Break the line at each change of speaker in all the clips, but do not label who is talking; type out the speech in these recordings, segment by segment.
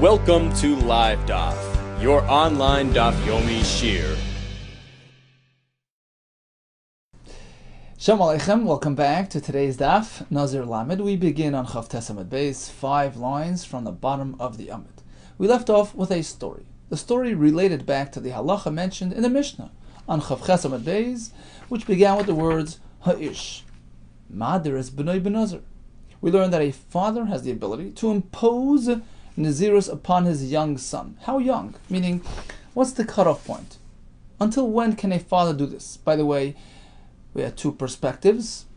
Welcome to Live Daf, your online Daf Yomi Shir.
Shalom Aleichem, welcome back to today's Daf, Nazir Lamed. We begin on Chav Tes Amud Beis, 5 lines from the bottom of the Amud. We left off with a story. The story related back to the halacha mentioned in the Mishnah on Chav Tes Amud Beis, which began with the words Ha'ish, Madir es b'nai b'nazir. We learned that a father has the ability to impose Nazirus upon his young son. How young? Meaning, what's the cutoff point? Until when can a father do this? By the way, we had two perspectives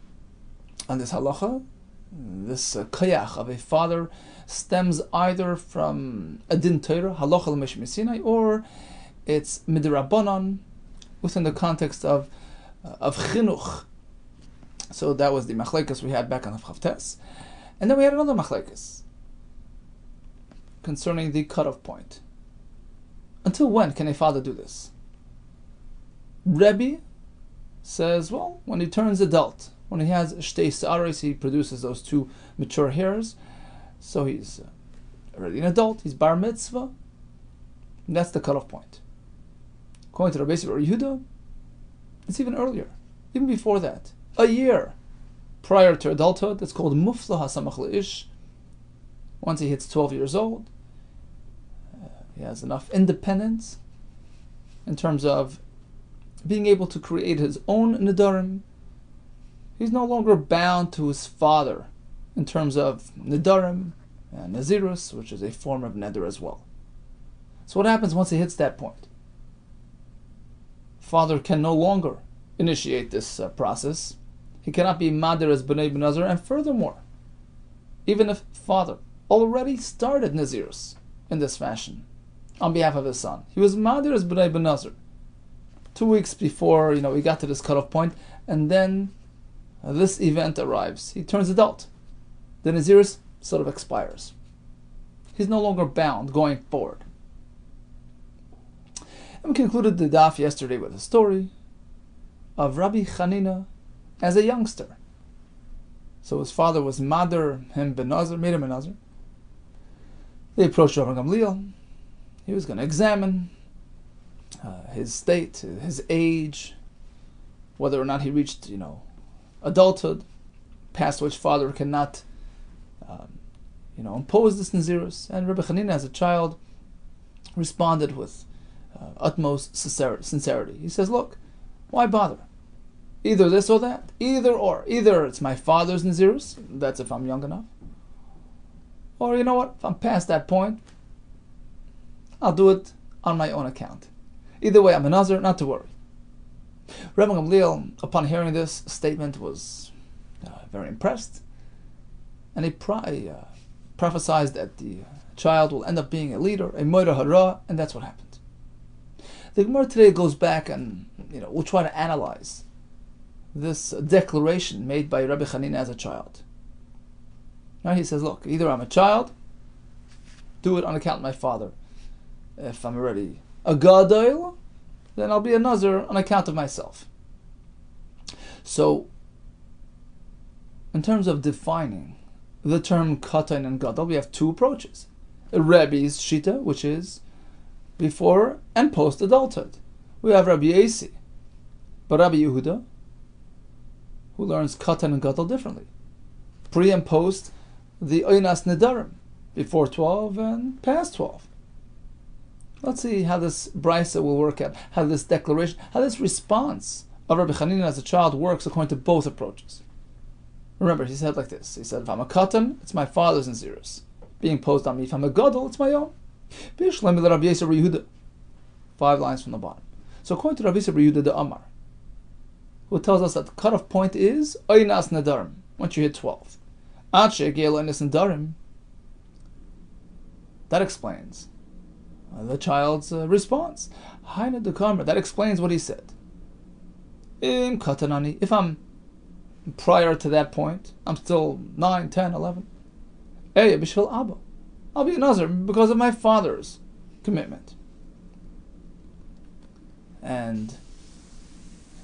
on this halacha. This kayach of a father stems either from a din Torah, halacha l'meshim Sinai, or it's midrabanan within the context of chinuch. So that was the machlekes we had back on Chav Tes. And then we had another machlekes concerning the cutoff point. Until when can a father do this? Rebbe says, well, when he turns adult, when he has shtei sa'aros, he produces those two mature hairs, so he's already an adult, he's bar mitzvah, and that's the cutoff point. According to Rabbi Yehuda, it's even earlier, even before that, a year prior to adulthood. That's called muflah hasamach le'ish. Once he hits 12 years old, he has enough independence in terms of being able to create his own nidarim. He's no longer bound to his father in terms of nidarim and nazirus, which is a form of neder as well. So what happens once he hits that point? Father can no longer initiate this process. He cannot be madir as b'nai b'nazir, and furthermore, even if father already started nazirus in this fashion on behalf of his son, he was madir as b'nai b'nazir 2 weeks before we got to this cutoff point, and then this event arrives. He turns adult. The nazirus sort of expires. He's no longer bound going forward. And we concluded the daf yesterday with a story of Rabbi Chanina as a youngster. So his father was madir him benazir, made him a nazir. They approached Rabbi Gamliel. He was going to examine his state, his age, whether or not he reached, adulthood, past which father cannot, impose this nazirus. And Rabbi Chanina, as a child, responded with utmost sincerity. He says, "Look, why bother? Either this or that. Either it's my father's nazirus, that's if I'm young enough, or you know what? If I'm past that point, I'll do it on my own account. Either way, I'm a nazir, not to worry." Rabbi Gamliel, upon hearing this statement, was very impressed, and he prophesied that the child will end up being a leader, a moira hara, and that's what happened. The Gemara today goes back and we'll try to analyze this declaration made by Rabbi Chanina as a child. Now he says, "Look, either I'm a child, do it on account of my father. If I'm already a gadol, then I'll be a nazir on account of myself." So, in terms of defining the term katan and gadol, we have two approaches. Rebbe's shita, which is before and post adulthood. We have Rabbi Yasi, but Rabbi Yehuda, who learns katan and gadol differently, pre and post the oinas nedarim, before 12 and past 12. Let's see how this brisa will work out, how this declaration, how this response of Rabbi Chanina as a child works according to both approaches. Remember, he said like this. He said, if I'm a katan, it's my father's nazirus being imposed on me. If I'm a gadol, it's my own. 5 lines from the bottom. So according to Rabbi Yehuda the Amar, who tells us that the cutoff point is oinas nadarim, once you hit 12. That explains the child's response. That explains what he said. If I'm prior to that point, I'm still 9, 10, 11. I'll be a nazir because of my father's commitment. And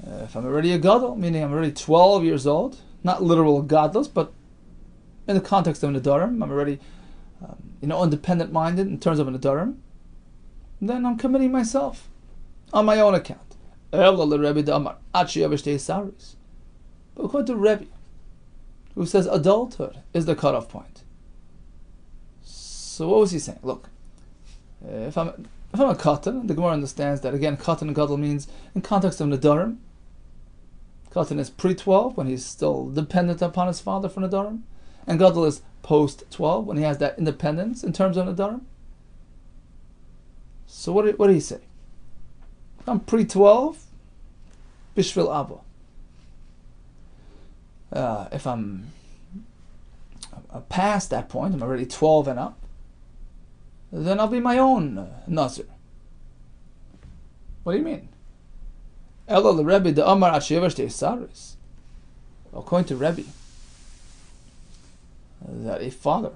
if I'm already a gadol, meaning I'm already 12 years old, not literal gadlus, but in the context of Nedarim, I'm already independent-minded in terms of an Nadarim, then I'm committing myself on my own account. But according to Rebbe, who says adulthood is the cutoff point. So what was he saying? Look, if I'm a katan, the Gemara understands that again, katan and gadol means in context of Nadarim. Katan is pre-12 when he's still dependent upon his father for Nadarim, and gadol is post-12 when he has that independence in terms of Nadarim. So what did he say? If I'm pre-12, bishvil abba. If I'm past that point, I'm already 12 and up, then I'll be my own Nazir. What do you mean? According to Rebbe, that a father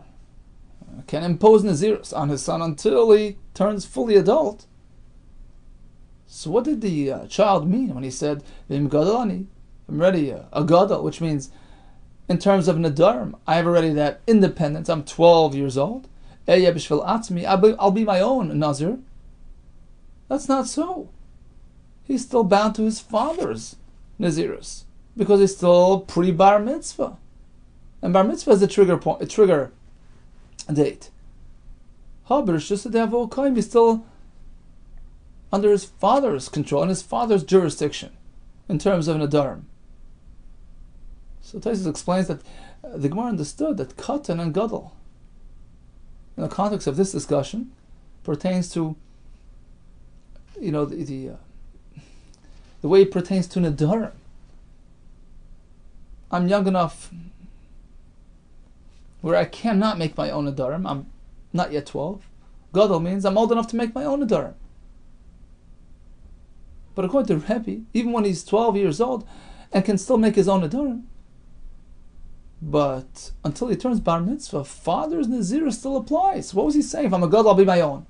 can impose Nazirus on his son until he turns fully adult. So what did the child mean when he said, I'm ready a gadol, which means in terms of Nadarim, I have already that independence. I'm 12 years old. I'll be my own Nazir. That's not so. He's still bound to his father's Nazirus because he's still pre-bar mitzvah. And bar mitzvah is a trigger date. He's still under his father's control and his father's jurisdiction in terms of Nadarim. So Taisus explains that the Gemara understood that katan and gadol, in the context of this discussion, pertains to, the way it pertains to Nadarim. I'm young enough where I cannot make my own Nadarim. I'm not yet 12. Gadol means I'm old enough to make my own Nadarim. But according to Rebbe, even when he's 12 years old and can still make his own Nadarim, but until he turns bar mitzvah, father's Nazir still applies. What was he saying? If I'm a gadol, I'll be my own.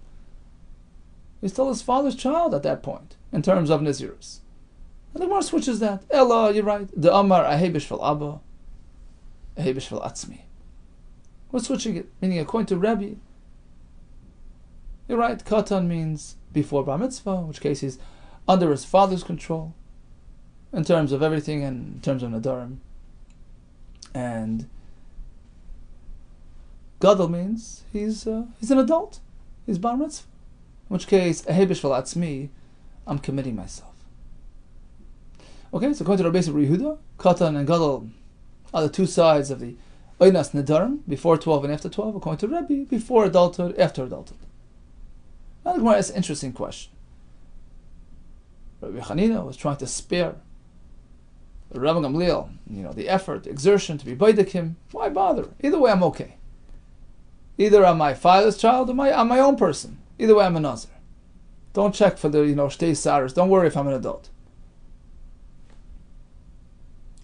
He's still his father's child at that point, in terms of Nazirus. And the Gemara switches that. Ella, you're right. The Amar, ahei bishvel abba, ahei bishvel atzmi. We're switching it, meaning according to Rebbe, you're right, katan means before bar mitzvah, in which case he's under his father's control, in terms of everything and in terms of Nadarim. And gadol means he's an adult. He's bar mitzvah. In which case, ehei bishvel atzmi, I'm committing myself. Okay, so according to Rabbi Yehuda, katan and gadol are the two sides of the oinas Nadarim, before 12 and after 12. According to Rebbe, before adulthood, after adulthood. Now the Gemara asks an interesting question. Rabbi Chanina was trying to spare Rabbi Gamliel, the effort, the exertion to be baidik him. Why bother? Either way, I'm okay. Either I'm my father's child or I'm my own person. Either way, I'm a Nazir. Don't check for the, shtei saras. Don't worry if I'm an adult.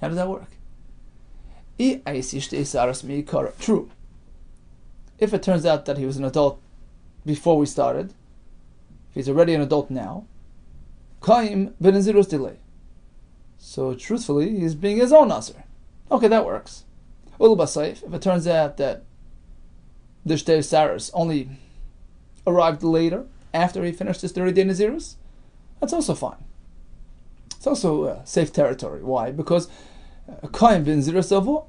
How does that work? True. If it turns out that he was an adult before we started, if he's already an adult now, Kaim benazirus delay. So truthfully, he's being his own Nazir. Okay, that works. Ulu basayif, if it turns out that the Shtei Saras only arrived later, after he finished his 30-day Nazirus, that's also fine. It's also safe territory. Why? Because Kaim bin Zirus Avu,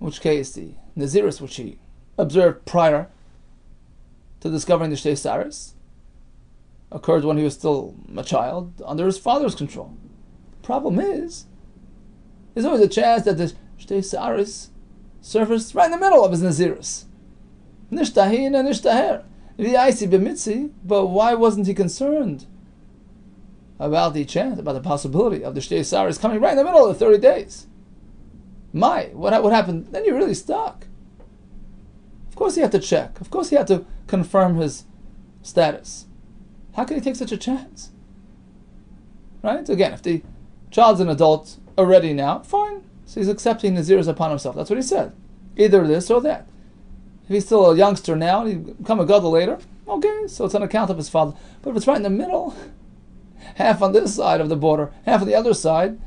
in which case the Nazirus which he observed prior to discovering the Shtei Saras occurred when he was still a child, under his father's control. Problem is, there's always a chance that the Shtei Saras surfaced right in the middle of his Nazirus. Nishtahin and Nishtaher. V'yaisi b'mitzi, but why wasn't he concerned about the chance, about the possibility of the Shtei Saras coming right in the middle of the 30 days? What happened? Then you're really stuck. Of course he had to check. Of course he had to confirm his status. How can he take such a chance? Right? Again, if the child's an adult already now, fine. So he's accepting Nazirus upon himself. That's what he said. Either this or that. If he's still a youngster now, and he become a gadol later, okay, so it's on account of his father. But if it's right in the middle, half on this side of the border, half on the other side,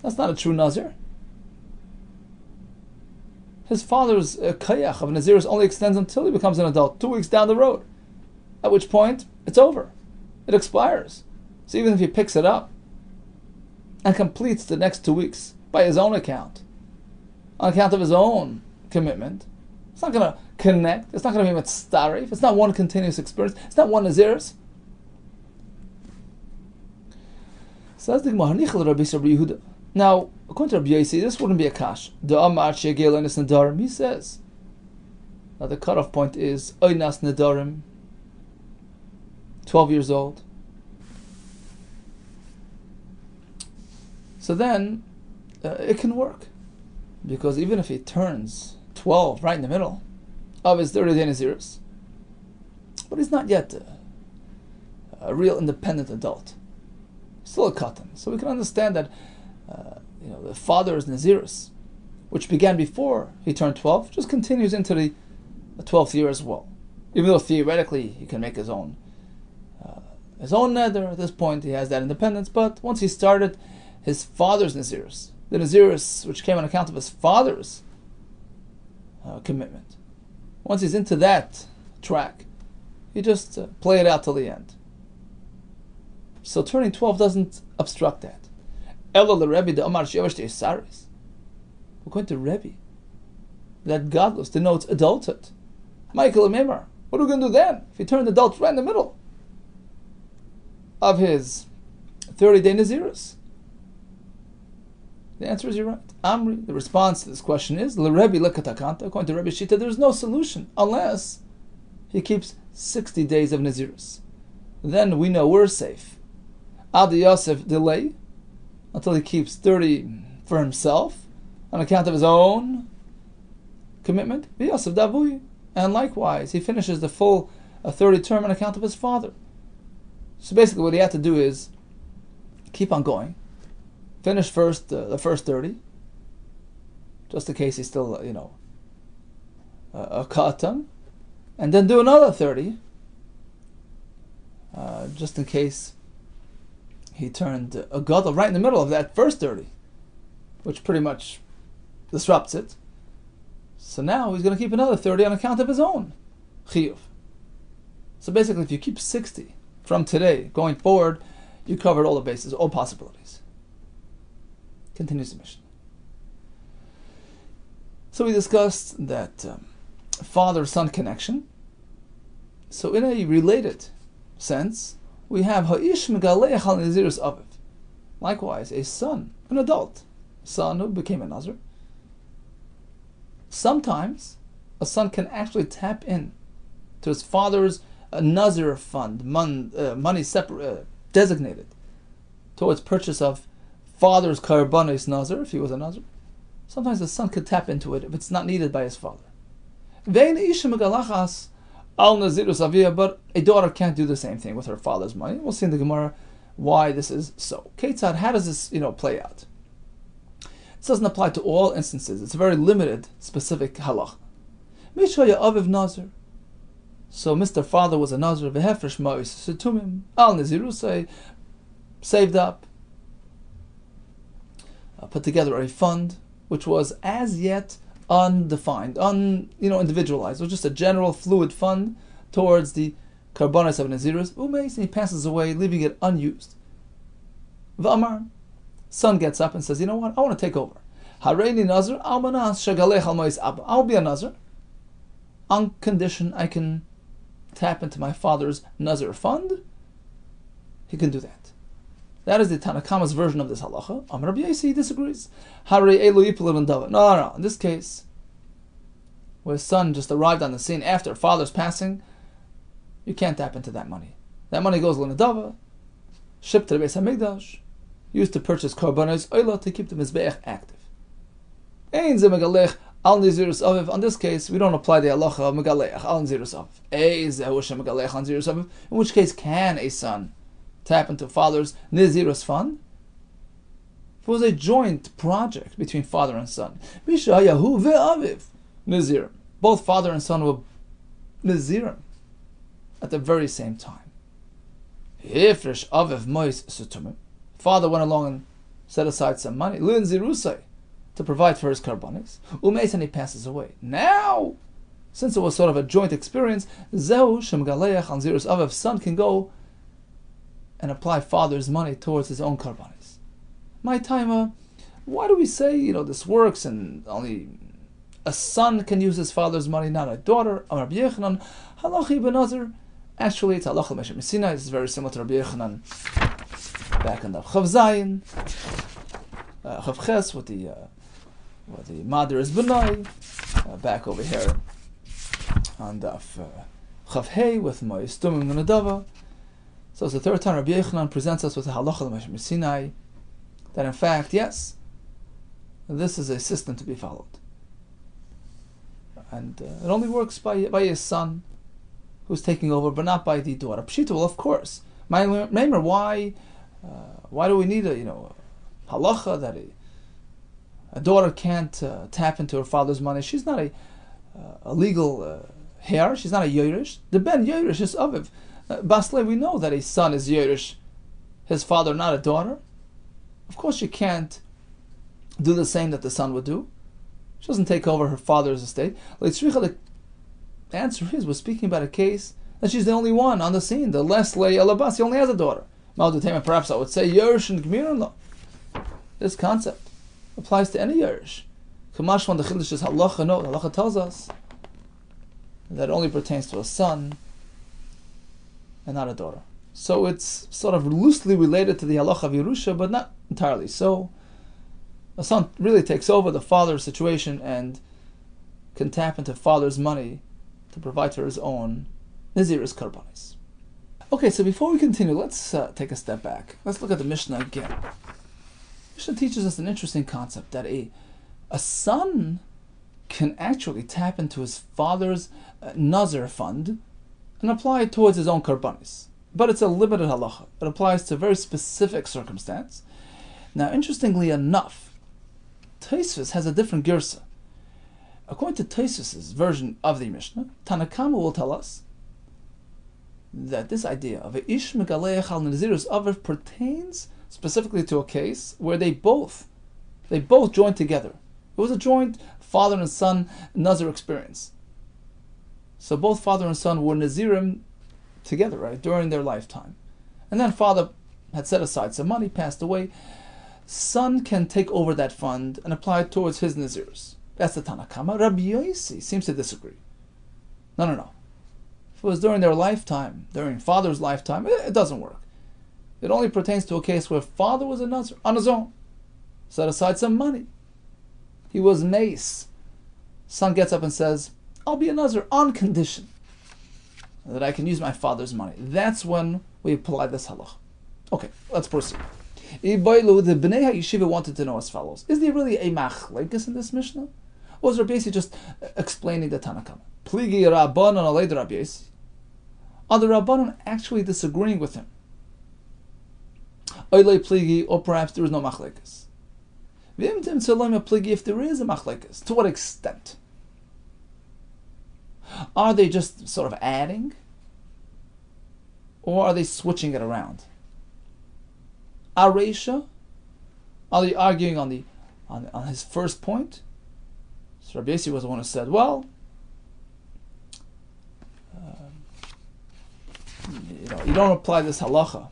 that's not a true Nazir. his father's kayach of Nazirus only extends until he becomes an adult, 2 weeks down the road, at which point it's over. It expires. So even if he picks it up and completes the next 2 weeks by his own account, on account of his own commitment, it's not going to connect. It's not going to be mitzaref. It's not one continuous experience. It's not one Nazirus. Says the Gemara, Yehuda. Now, according to Rabbi Yossi, this wouldn't be a kash. He says that the cutoff point is Oynas Nedarim, 12 years old. So then, it can work. Because even if he turns 12 right in the middle of his 30-day Nazirus, but he's not yet a real independent adult. Still a katan. So we can understand that the father's Nazirus, which began before he turned 12, just continues into the 12th year as well. Even though theoretically he can make his own neder. At this point he has that independence, but once he started his father's Nazirus, the Nazirus which came on account of his father's commitment, once he's into that track, you just play it out till the end. So turning 12 doesn't obstruct that. According to Rebbe, that godless denotes adulthood. Michael and Mimar, what are we going to do then if he turned adult right in the middle of his 30-day Nazirus? The answer is you're right. Amri, the response to this question is, L'Rebbe lekatakanta, according to Rebbe Shita, there's no solution unless he keeps 60 days of Nazirus. Then we know we're safe. Adi Yosef, delay until he keeps 30 for himself on account of his own commitment. Yosef Davui. And likewise, he finishes the full 30 term on account of his father. So basically what he had to do is keep on going. Finish first the first 30, just in case he's still, a katan, and then do another 30, just in case he turned a gadol right in the middle of that first 30, which pretty much disrupts it. So now he's going to keep another 30 on account of his own chiyuv. So basically, if you keep 60 from today going forward, you covered all the bases, all possibilities. Continues the mission. So we discussed that father-son connection. So in a related sense, we have ha'ish megaleach al nazirus aviv. Likewise, a son, an adult, son who became a nazir. Sometimes a son can actually tap in to his father's nazir fund, money separate, designated towards purchase of father's karbanis nazir, if he was a nazir. Sometimes the son could tap into it if it's not needed by his father. Vein isha megalachas al nazirus avia, but a daughter can't do the same thing with her father's money. We'll see in the Gemara why this is so. Ketzad, how does this play out? It doesn't apply to all instances. It's a very limited, specific halach. Mishaya aviv nazir. So Mr. Father was a nazir. Vehefresh ma'is setumim al nazirusay, saved up, put together a fund which was as yet undefined, individualized. It was just a general fluid fund towards the karbanos of nazirus. Umeis, and he passes away, leaving it unused. V'amar, son gets up and says, you know what, I want to take over. Hareini nazir almanas shagalech almois abba. I'll be a nazir on condition I can tap into my father's nazir fund. He can do that. That is the Tanakama's version of this halacha. Amar Rabbi Yossi disagrees. Harei elu yipul and davar. No. In this case, where son just arrived on the scene after father's passing, you can't tap into that money. That money goes l'nadava, shipped to the Beis Hamikdash, used to purchase korbanos oila to keep the mizbeach active. Ein ze megalech al nizirus aviv. On this case, we don't apply the halacha of megalech al nizirus aviv. Ei ze husha megalech al nizirus aviv. In which case, can a son tap into father's Nazirus fund? It was a joint project between father and son. Mishayahu ve'aviv Nazirim. Both father and son were Nazirim at the very same time. Hifresh aviv mois sutumim. Father went along and set aside some money. Lin zirusay. to provide for his karbanis. Umeis, and he passes away. Now, since it was sort of a joint experience, Zehu Shemgaleach al Nazirus Avev, son can go and apply father's money towards his own karbanis. My timer, why do we say this works and only a son can use his father's money, not a daughter? Amar Rabbi Yochanan, halachi benazir. Actually, it's halacha l'Moshe Messina. This is very similar to Rabbi Yochanan back in the Chav Zayin, Chav Ches with the Madir is Benai, back over here on the Chav Hey with my Stumim and Nadava. So it's the third time Rabbi Yochanan presents us with the halacha l'Moshe Messina, that in fact, yes, this is a system to be followed. And it only works by his son who's taking over, but not by the daughter. Pshita, well, of course. Maimer, why do we need a halacha that a daughter can't tap into her father's money? She's not a legal heir. She's not a Yerush. The Ben Yerush is Aviv. Basle, we know that a son is Yerush, his father, not a daughter. Of course, she can't do the same that the son would do. She doesn't take over her father's estate. The answer is, we're speaking about a case that she's the only one on the scene. The Leslie Alabas, he only has a daughter. Perhaps I would say Yerush and Gemirin. This concept applies to any Yerush. Kamashwan the Chiddush is halacha. No, halacha tells us that it only pertains to a son and not a daughter. So it's sort of loosely related to the halacha of Yerusha, but not entirely so. A son really takes over the father's situation and can tap into father's money to provide for his own Nazirus Karbanis. Okay, so before we continue, let's take a step back. Let's look at the Mishnah again. Mishnah teaches us an interesting concept, that a son can actually tap into his father's Nazir fund and apply it towards his own Karbanis. But it's a limited halacha. It applies to a very specific circumstance. Now, interestingly enough, Tosfos has a different girsa. According to Tosfos' version of the Mishnah, Tanna Kama will tell us that this idea of a ish megaleach al nazirus aviv pertains specifically to a case where they both joined together. It was a joint father and son nazir experience. So both father and son were nazirim together, right, during their lifetime. And then father had set aside some money, passed away. Son can take over that fund and apply it towards his nazirus. That's the Tanna Kama. Rabbi Yossi seems to disagree. No. If it was during their lifetime, during father's lifetime, it doesn't work. It only pertains to a case where father was a nazir on his own, set aside some money. He was mace. Son gets up and says, I'll be a nazir on condition that I can use my father's money. That's when we apply this halach. Okay, let's proceed. The Bnei HaYeshiva wanted to know as follows: is there really a machlekes in this Mishnah? Or is Rabbi Yossi just explaining the Tanna Kama? Pligi Rabbanon alei Rabbi Yossi. Are the Rabbanon actually disagreeing with him? Oilei pligi, or perhaps there is no machlekes. If there is a machlekes, to what extent? Are they just sort of adding? Or are they switching it around? Aresha? Are they arguing on his first point? So Rabbi Yossi was the one who said, well, you don't apply this halacha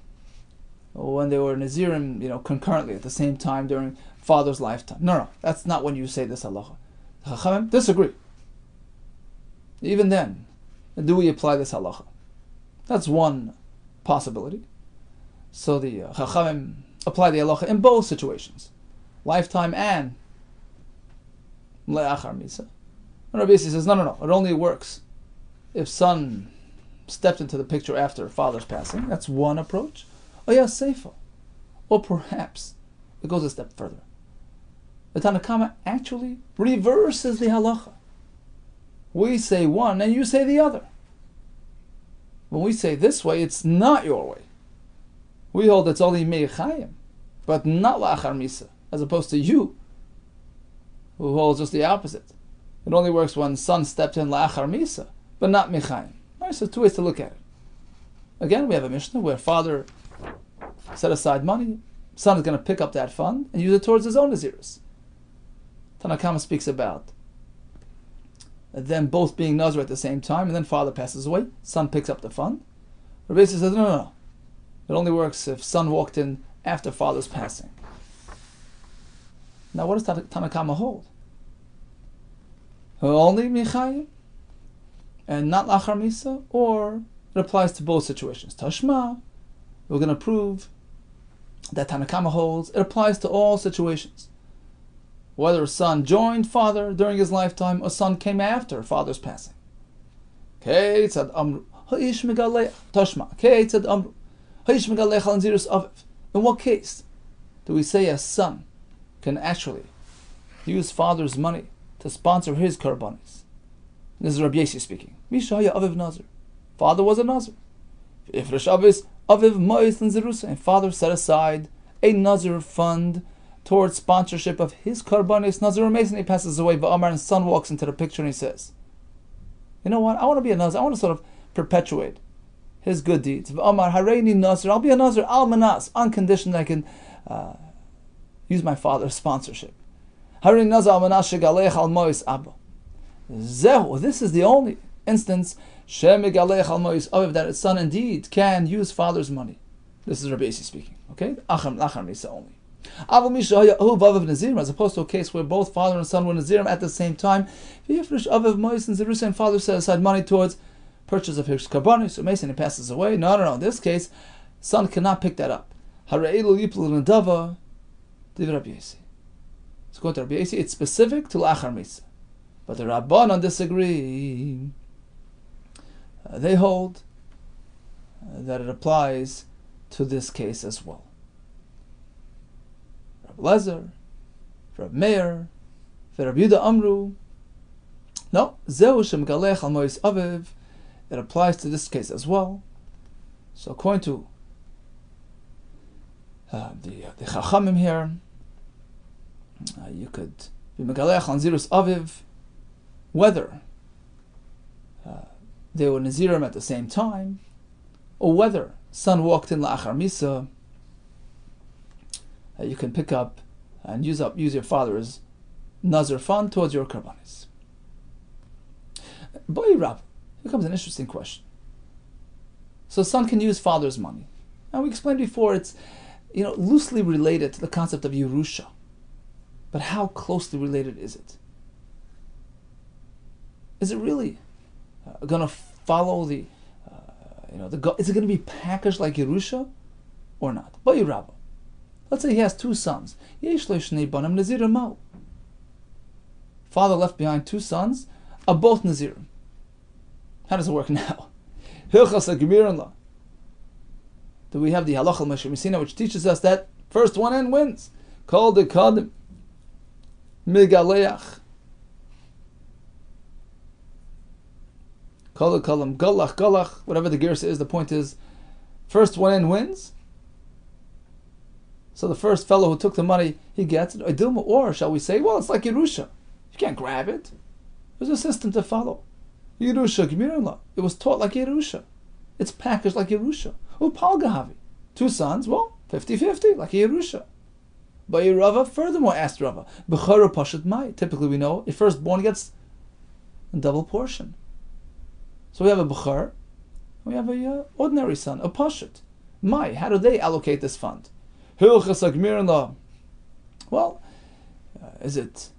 when they were nazirim, concurrently at the same time during father's lifetime. No, that's not when you say this halacha. The Chachamim disagree. Even then, do we apply this halacha? That's one possibility. So the Chachamim apply the halacha in both situations, lifetime and le'achar misa. And Rabbi Yossi says, no, it only works if son stepped into the picture after father's passing. That's one approach. Oh yeah, seifa. Or perhaps it goes a step further. The Tanna Kama actually reverses the halacha. We say one and you say the other. When we say this way, it's not your way. We hold it's only me'echayim, but not la'achar misa, as opposed to you, who holds just the opposite. It only works when son stepped in la'achar misa, but not me'echayim. Alright, so two ways to look at it. Again, we have a Mishnah where father set aside money, son is going to pick up that fund and use it towards his own nazirus. Tanna Kama speaks about them both being Nazir at the same time, and then father passes away, son picks up the fund. Rabbi Yossi says, no. It only works if son walked in after father's passing. Now what does Tanna Kama hold? Only Michayim and not Lachar Misa, or it applies to both situations? Tashma, we're going to prove that Tanna Kama holds it applies to all situations. Whether a son joined father during his lifetime or son came after father's passing. Tashma. In what case do we say a son can actually use father's money to sponsor his karbanis? This is Rabbi Yossi speaking. Mishaya Aviv Nazir. Father was a Nazir. If Aviv Mois and Zerusa, and father set aside a Nazir fund towards sponsorship of his karbanis, Nazir Mason, he passes away, Va'amar, and son walks into the picture and he says, you know what, I want to be a Nazir, I want to sort of perpetuate his good deeds. Va'amar Hareini Nazir, I'll be a Nazir, al manas, on condition that I can use my father's sponsorship. Hareini Nazir al manas shegalech al mois abba. Zehu, this is the only instance that a son indeed can use father's money. This is Rabbi Yossi speaking. Okay? Achar Misa only. As opposed to a case where both father and son were Nazirim at the same time, and father set aside money towards purchase of his karbanis, so Mason he passes away. No. In this case, son cannot pick that up. So according to Rabbi Yossi, it's specific to Achar Misa. But the Rabbanan disagree. They hold that it applies to this case as well. Rabbi Lezer, Rabbi Meir, Rabbi Yehuda Amru. No, Zeu Shemgalech Al Mois Aviv. It applies to this case as well. So according to the Chachamim here, you could be Megalech on Zirus Aviv, whether they were Nazirim at the same time, or whether son walked in La'achar Misa, you can pick up and use your father's Nazir fund towards your karbanis. Boy Rab, here comes an interesting question. So son can use father's money. And we explained before it's loosely related to the concept of Yerusha. But how closely related is it? Is it really going to follow the is it going to be packaged like Yerusha or not? Let's say he has two sons. Father left behind two sons, are both Nazirim. How does it work now? Do we have the Halach al-Moshe Messina, which teaches us that first one in wins? Kol de kadim migaleach. Kol de kalam galach, whatever the gersa is, the point is, first one in wins. So the first fellow who took the money, he gets it. Or shall we say, well, it's like Yerusha. You can't grab it. There's a system to follow. Yerusha, Gemirinla. It was taught like Yerusha. It's packaged like Yerusha. Upalgahavi. Two sons, well, 50-50, like Yerusha. But Rava furthermore asked Rava, B'chara Pashat Mai. Typically we know a firstborn gets a double portion. So we have a B'char, we have a ordinary son, a Pashat. Mai, how do they allocate this fund? Well, is it,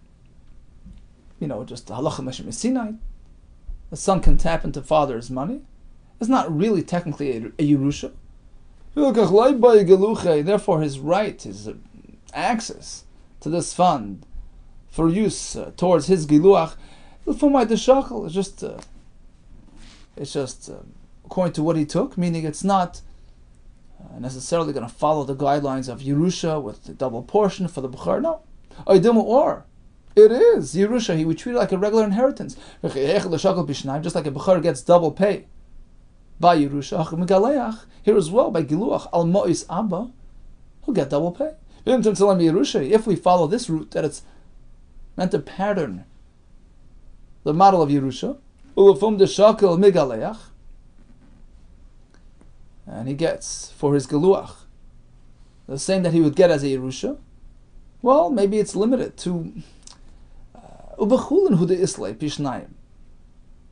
just halacha Moshe Sinai? The son can tap into father's money. It's not really technically a Yerusha. Therefore, his right, his access to this fund for use towards his giluach, it's just according to what he took, meaning it's not necessarily going to follow the guidelines of Yerusha with the double portion for the B'char. No. Or it is Yerusha. We treat it like a regular inheritance. Just like a B'char gets double pay by Yerusha. Here as well, by Giluach, Al Mo'is Abba, he'll get double pay. If we follow this route, that it's meant to pattern the model of Yerusha, and he gets for his Giluach the same that he would get as a Yerusha, well, maybe it's limited to Ubechulin hu de islay pishnayim.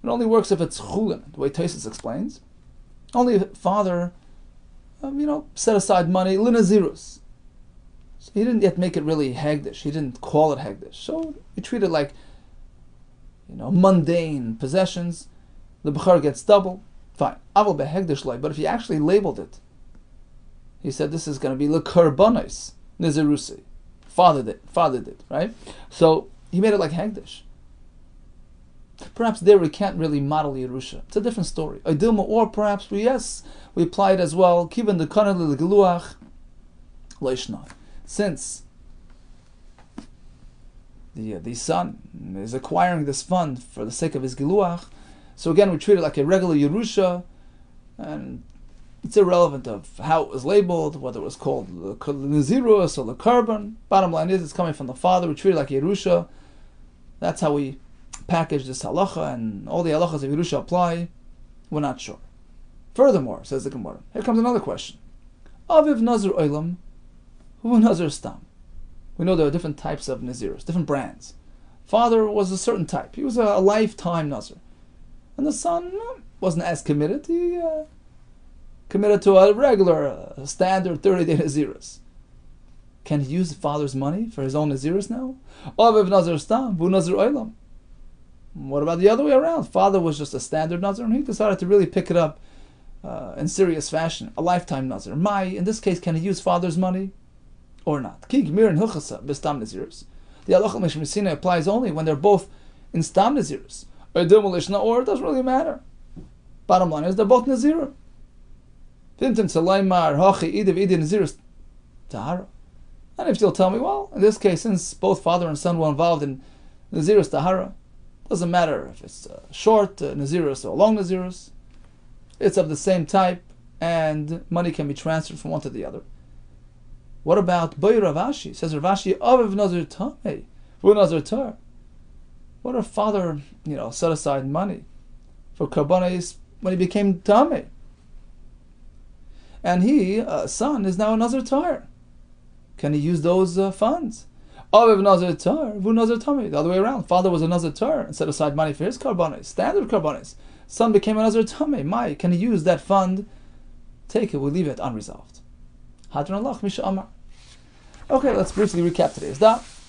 It only works if it's chulin, the way Taisus explains. Only if father, set aside money, linazirus. So he didn't yet make it really hegdish. He didn't call it hegdish. So he treated it like, mundane possessions. The bechar gets double. Fine. Aval behegdish loy. But if he actually labeled it, he said this is going to be lekarbanos nizirusi. Father did, right? So he made it like hegdish. Perhaps there we can't really model Yerusha. It's a different story. Or perhaps we apply it as well. Kivan the kanan legeluach leishna. Since the son is acquiring this fund for the sake of his geluach, so again we treat it like a regular Yerusha, and it's irrelevant of how it was labeled, whether it was called the Nazirus or the Karban. Bottom line is it's coming from the father. We treat it like Yerusha. That's how we package this halacha, and all the halachas of Yerusha apply. We're not sure. Furthermore, says the Gemara, here comes another question. Aviv Nazir Olam, Hu Nazir Stam. We know there are different types of Nazirs, different brands. Father was a certain type. He was a lifetime Nazir. And the son wasn't as committed. He committed to a regular, standard 30-day Nazirus. Can he use the father's money for his own Nazirus now? Aviv Nazir Stam, Hu Nazir Olam. What about the other way around? Father was just a standard Nazir, and he decided to really pick it up in serious fashion, a lifetime Nazir. In this case, can he use father's money or not? The halacha Mishmar applies only when they're both in stam Nazirus. Or it doesn't really matter. Bottom line is they're both Nazir. And if you'll tell me, well, in this case, since both father and son were involved in Nazirus Tahara, doesn't matter if it's a short Nazirus or a long Nazirus, it's of the same type, and money can be transferred from one to the other. What about Boy Rav Ashi? Says Rav Ashi, Aviv Nazir Tamei, Hu Nazir Tar. What if father, set aside money for karbanos when he became Tamei? And he, son, is now a Nazir Tar. Can he use those funds? Aviv Nazir Tar, Hu Nazir Tamei. The other way around. Father was a Nazir Tar and set aside money for his karbanos, standard karbanos. Son became a Nazir Tamei. Can he use that fund? Take it, we'll leave it unresolved. Hadran Allah, Misha Amar. Okay, let's briefly recap today's daf.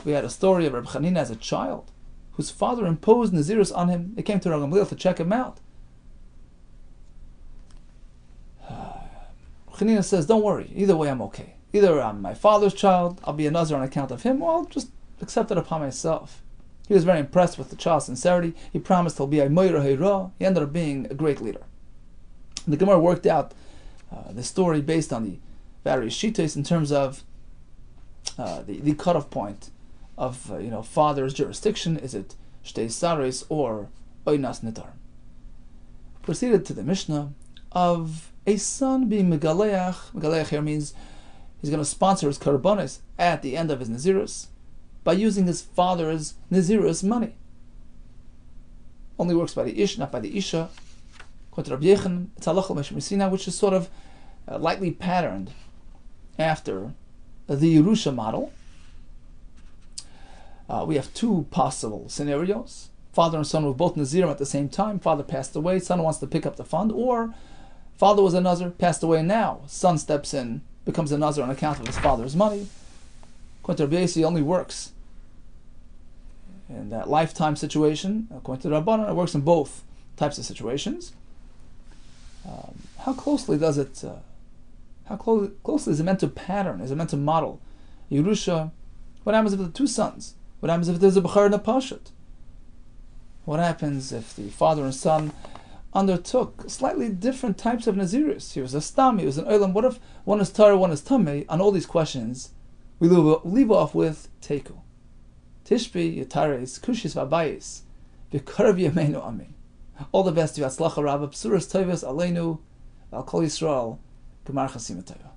We had a story of Reb Chanina as a child, whose father imposed Nazirus on him. They came to Rav Gamliel to check him out. Chanina says, don't worry, either way I'm okay. Either I'm my father's child, I'll be a Nazir on account of him, or I'll just accept it upon myself. He was very impressed with the child's sincerity. He promised he'll be a Moira Heira. He ended up being a great leader. The Gemara worked out the story based on the various shittos in terms of the cutoff point of father's jurisdiction. Is it Shtei Saris or Oinas Nidar? Proceeded to the Mishnah of a son being Megaleach. Megaleach here means he's going to sponsor his karbanos at the end of his Nazirus by using his father's Nazirus money. Only works by the Ish, not by the Isha. According to Rabbi Yechon, it's halacha Mishmar, which is sort of lightly patterned after the Yerusha model. We have two possible scenarios. Father and son were both Nazirim at the same time. Father passed away, son wants to pick up the fund, or father was a Nazir, passed away now. Son steps in, becomes a Nazir on account of his father's money. According to Rabbi Yossi, only works in that lifetime situation. According to the Rabbanan, it works in both types of situations. How closely does it? How closely is it meant to pattern? Is it meant to model Yerusha? What happens if there are two sons? What happens if there's a Bechar and a Pashut? What happens if the father and son undertook slightly different types of Nazirus? He was a Stam, he was an Olam. What if one is Tar, one is Tamei? On all these questions, we leave off with Teku. Tishbi, Yatares, Kushis, Vabayis, V'karav Yameinu Amin. All the best to you. Atzlacha Rabba, Psuras Tovas, Aleinu, Al Kol Yisrael, Gemar Chasim Tova.